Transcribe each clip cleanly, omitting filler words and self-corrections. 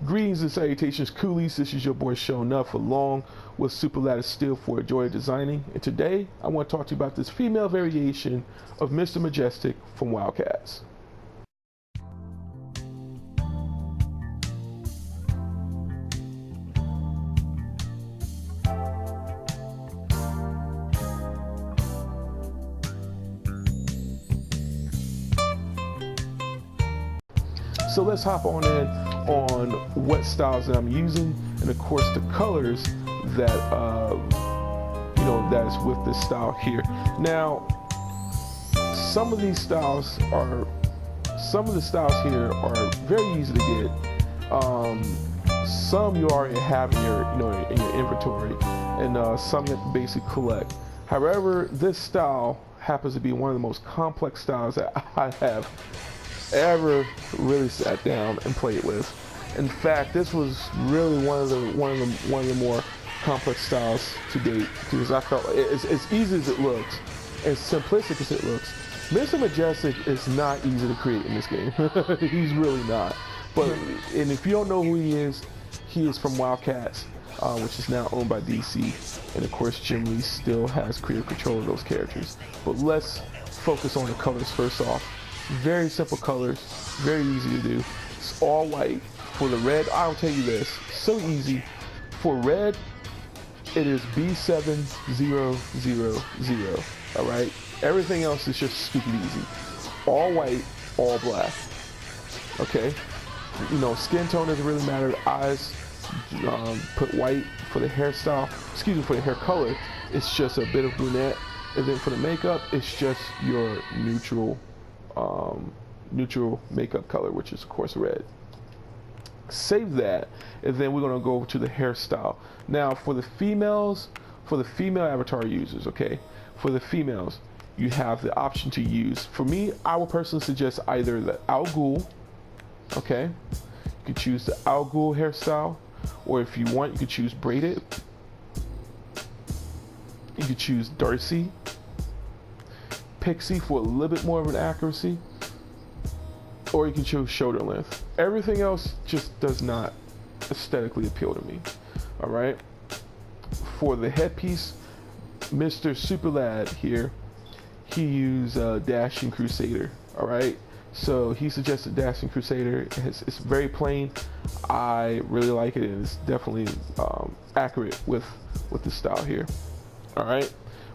Greetings and salutations, coolies. This is your boy Sho'Nuff along with Super Lattice Steel for a joy of designing. And today I want to talk to you about this female variation of Mr. Majestic from WildCats. So let's hop on in on what styles that I'm using, and of course the colors that that is with this style here. Now, some of the styles here are very easy to get. Some you already have in your in your inventory, and some that basically collect. However, this style happens to be one of the most complex styles that I have ever really sat down and played with. In fact, this was really one of the more complex styles to date, because I felt as easy as it looks, as simplistic as it looks, Mr. Majestic is not easy to create in this game. He's really not. But and if you don't know who he is from WildCats, which is now owned by DC, and of course Jim Lee still has creative control of those characters. But let's focus on the colors first off. Very simple colors, very easy to do. It's all white. For the red, I'll tell you this, so easy. For red, it is B7000. All right. Everything else is just stupid easy. All white, all black. Okay. Skin tone doesn't really matter. Eyes, put white. For the hairstyle, for the hair color, it's just a bit of brunette. And then for the makeup, it's just your neutral makeup color, which is of course red. Save that, and then we're going to go to the hairstyle. Now for the female avatar users, okay, for the females, you have the option to use. For me, I would personally suggest either the Al Ghul, okay, you could choose the Al Ghul hairstyle, or if you want, you could choose braided, you could choose Darcy, Pixie for a little bit more of an accuracy, or you can choose shoulder length. Everything else just does not aesthetically appeal to me. All right. For the headpiece, Mr. Super Lad here, he used Dashing Crusader. All right. So he suggested Dashing Crusader. It's very plain. I really like it, and it's definitely accurate with the style here. All right.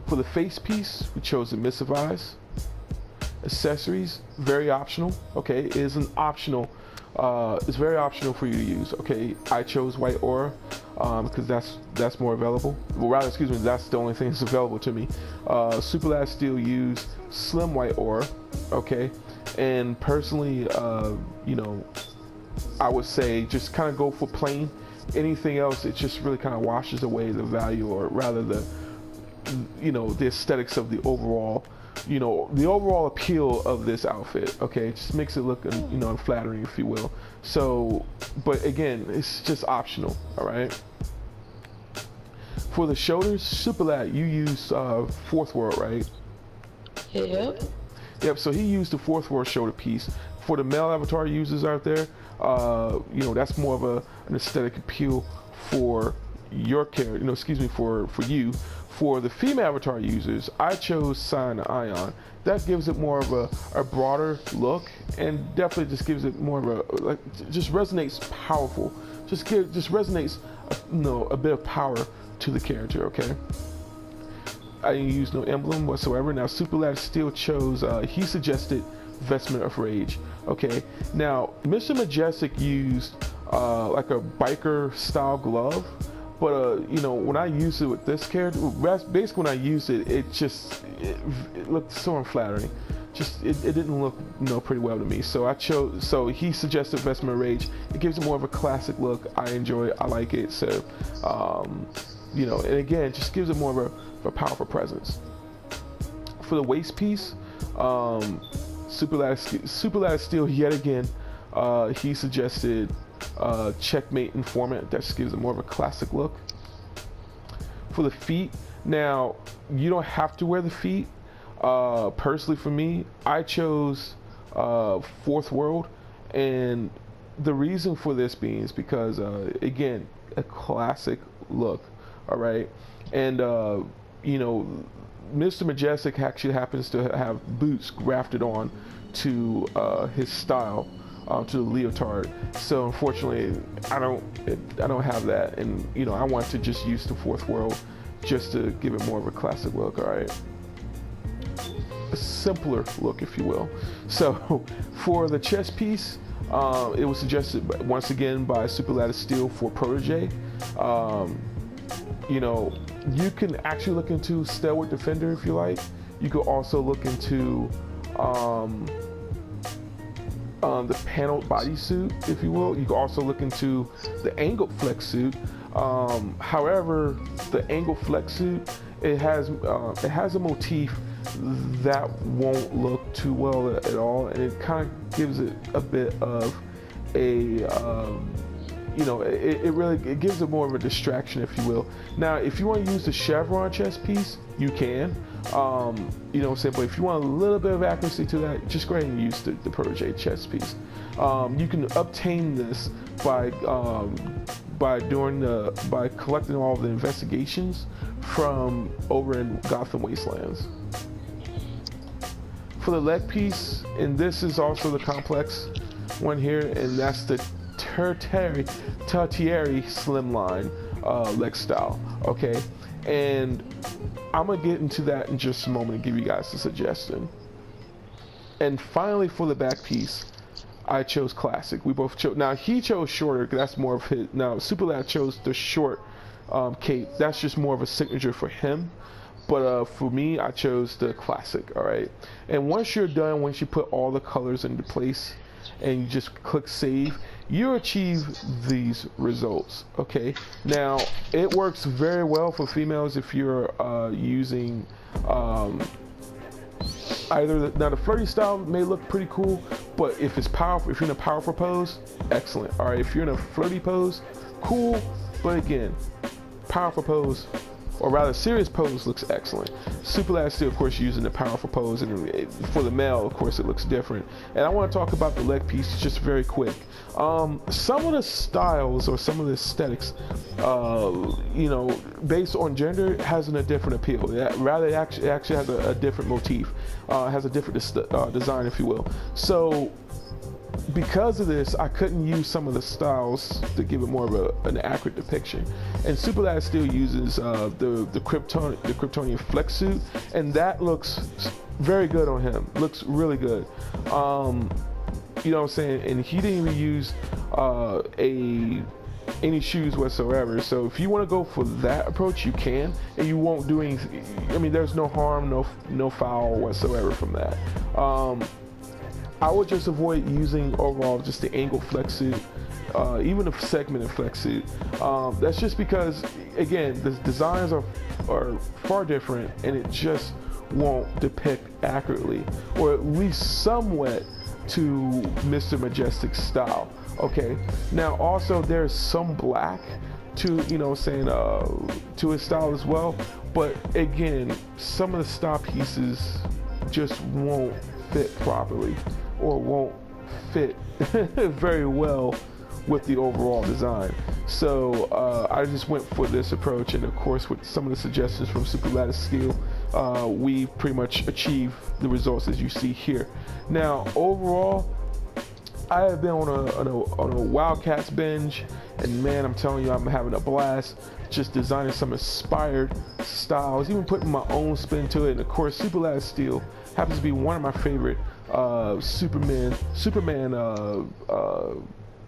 For the face piece, we chose the Missive Eyes. Accessories, very optional. Okay, it is an optional. It's very optional for you to use. Okay, I chose white aura because that's more available. Well, rather, excuse me, that's the only thing that's available to me. Super Lad still use slim white aura. Okay, and personally, I would say just kind of go for plain. Anything else, it just really kind of washes away the value, or rather the aesthetics of the overall, the overall appeal of this outfit. Okay, it just makes it look, unflattering, if you will. So, but again, it's just optional. All right. For the shoulders, Super Lad, you use Fourth World, right? Yep. Yep. So he used the Fourth World shoulder piece. For the male avatar users out there, that's more of an aesthetic appeal for your character. For you. For the female avatar users, I chose Sign Ion. That gives it more of a broader look, and definitely just gives it more of a, just resonates powerful. Just resonates, a bit of power to the character. Okay. I didn't use no emblem whatsoever. Now Super Lad still chose. He suggested Vestment of Rage. Okay. Now Mr. Majestic used like a biker style glove. But when I used it with this character, basically when I used it, it looked so unflattering. It didn't look pretty well to me. So he suggested Vestment of Rage. It gives it more of a classic look. I enjoy it. I like it. So and again, just gives it more of a powerful presence. For the waist piece, Super Lattice Steel yet again. He suggested Checkmate Informant. That just gives it more of a classic look. For the feet, now you don't have to wear the feet. Personally, for me, I chose Fourth World, and the reason for this being is because again, a classic look. All right, and you know, Mr. Majestic actually happens to have boots grafted on to his style, to the leotard. So unfortunately, I don't have that, and you know, I want to just use the fourth world just to give it more of a classic look. All right, a simpler look, if you will. So for the chest piece, it was suggested once again by Super Lattice Steel for Protege. You know, you can actually look into Stalwart Defender if you like. You could also look into the paneled bodysuit, if you will. You can also look into the angled flex suit. However, the angled flex suit, it has a motif that won't look too well at all, and it kind of gives it a bit of a you know, it gives it more of a distraction, if you will. Now, if you want to use the Chevron chest piece, you can. You know what I'm saying? But if you want a little bit of accuracy to that, just go ahead and use the Protege chest piece. You can obtain this by collecting all the investigations from over in Gotham Wastelands. For the leg piece, and this is also the complex one here, and that's the Tertiary slimline leg style. Okay, and I'm gonna get into that in just a moment and give you guys a suggestion. And finally, for the back piece, I chose classic. We both chose. Now he chose shorter, 'cause that's more of his. Now Super Lad chose the short cape. That's just more of a signature for him. But for me, I chose the classic. All right. And once you're done, once you put all the colors into place, and you just click save, you achieve these results. Okay, now it works very well for females if you're using either now the flirty style may look pretty cool, but if it's powerful, if you're in a powerful pose, excellent. All right, if you're in a flirty pose, cool, but again, powerful pose, or rather serious pose, looks excellent. Super Lad Steel, of course, using the powerful pose, and for the male, of course, it looks different. And I want to talk about the leg piece just very quick. Some of the styles or some of the aesthetics, you know, based on gender, has a different appeal. Rather, it actually has a different motif, has a different design, if you will. So because of this, I couldn't use some of the styles to give it more of an accurate depiction. And Super Lad still uses the Kryptonian flex suit, and that looks very good on him. Looks really good. You know what I'm saying? And he didn't even use any shoes whatsoever. So if you want to go for that approach, you can, and you won't do anything. I mean, there's no harm, no foul whatsoever from that. I would just avoid using overall just the angle flex suit, even the segmented flex suit. That's just because, again, the designs are far different, and it just won't depict accurately, or at least somewhat, to Mr. Majestic's style. Okay, now also there's some black to, you know, saying to his style as well, but again, some of the style pieces just won't fit properly, or won't fit very well with the overall design. So I just went for this approach, and of course with some of the suggestions from Super Lattice Steel, we pretty much achieved the results as you see here. Now overall, I have been on a WildCats binge, and man, I'm telling you, I'm having a blast just designing some inspired styles, even putting my own spin to it. And of course, Super Lattice Steel happens to be one of my favorite Superman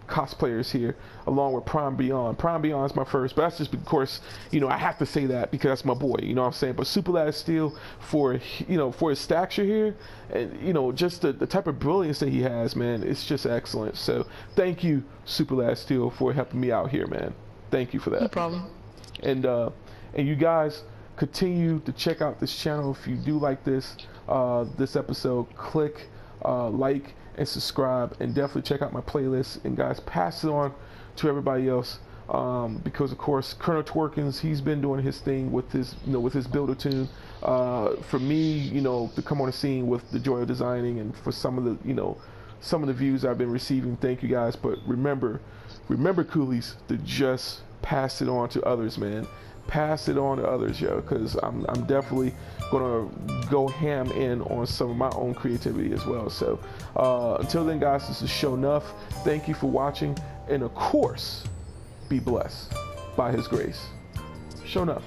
cosplayers here, along with Prime Beyond. Prime Beyond is my first, but that's just, of course, you know, I have to say that because that's my boy, you know what I'm saying? But Super Lattice Steel, for, you know, for his stature here, and, you know, just the type of brilliance that he has, man, it's just excellent. So thank you, Super Lattice Steel, for helping me out here, man. Thank you for that. No problem. And you guys continue to check out this channel. If you do like this episode, click like and subscribe, and definitely check out my playlist, and guys, pass it on to everybody else, because of course Colonel Twerkins, he's been doing his thing with his, you know, with his builder tune. For me, you know, to come on the scene with the joy of designing, and for some of the, you know, some of the views I've been receiving. Thank you guys. But remember coolies, to just pass it on to others, man. Pass it on to others, yo, because I'm definitely gonna go ham in on some of my own creativity as well. So until then, guys, this is Sho'Nuff. Thank you for watching, and of course, be blessed by his grace. Sho'Nuff.